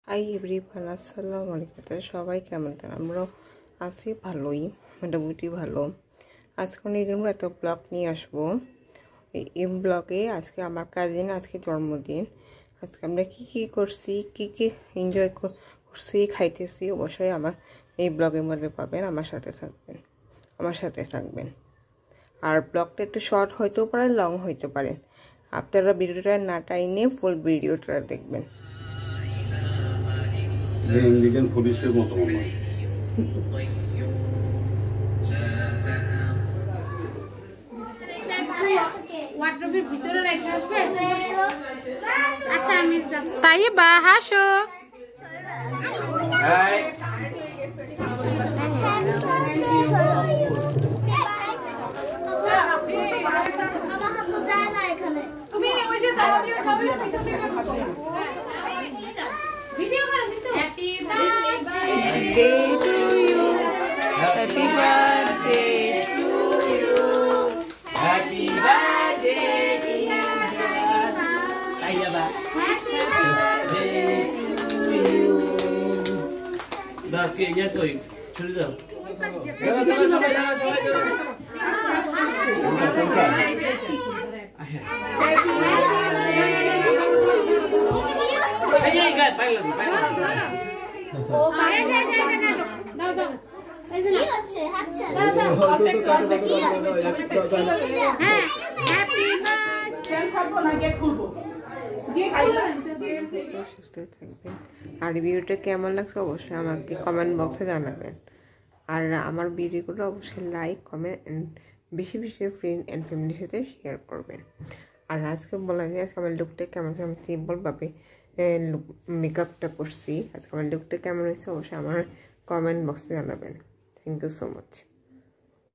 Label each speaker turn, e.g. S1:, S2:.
S1: Hi everyone, আসসালামু আলাইকুম। সবাই কেমন আছেন? আমরাও আছি ভালোই, মোটামুটি ভালো। আজকে নির্মূল এত ব্লগ নিয়ে আসবো। এই ব্লগে আজকে আমার কাজিন আজকে জন্মদিন। আজকে আমরা কি করছি, কি এনজয় করছি, খাইতেছি, অবশ্যই আমার এই ব্লগের মধ্যে পাবেন। আমার সাথে থাকবেন। আর ব্লগটা একটু শর্ট হইতেও পারে, লং হইতে পারে। আপনারা ভিডিওটা না টাইনে ফুল ভিডিওটা দেখবেন।
S2: ইন্ডিয়ান পুলিশের মতো মনে হয়।
S3: ওয়ার্ড্রোবের ভিতরে রেখে আসবে। আচ্ছা আমি
S4: তাই বা হাসো।
S3: তুমি ওই যে দাঁড়িয়ে সবাই পিছন থেকে ভিডিও করো কিন্তু happy birthday
S1: to you, happy birthday to you, happy birthday আইয়াবা,
S3: হ্যাপি
S1: বার্থডে টু ইউ।
S5: দাও কে ইয়া কই ছুরি দাও এই গায় পাইলা
S3: ও ভাই দাও দাও এই যে কি হচ্ছে হাতছে দাও দাও কি হ্যাঁ হ্যাপি বার্থডে খাবো না গেট খুলবো
S1: সুস্থ থাকবেন। আর ভিডিওটা কেমন লাগছে অবশ্যই আমাকে কমেন্ট বক্সে জানাবেন। আর আমার ভিডিওগুলো অবশ্যই লাইক, কমেন্ট অ্যান্ড বেশি ফ্রেন্ড অ্যান্ড ফ্যামিলির সাথে শেয়ার করবেন। আর আজকে বলা যায় আজকে আমার লুকটা কেমন হয়েছে, আমি সিম্পলভাবে মেকআপটা করছি। আজকে আমার লুকটা কেমন হয়েছে অবশ্যই আমার কমেন্ট বক্সে জানাবেন। Thank you so much.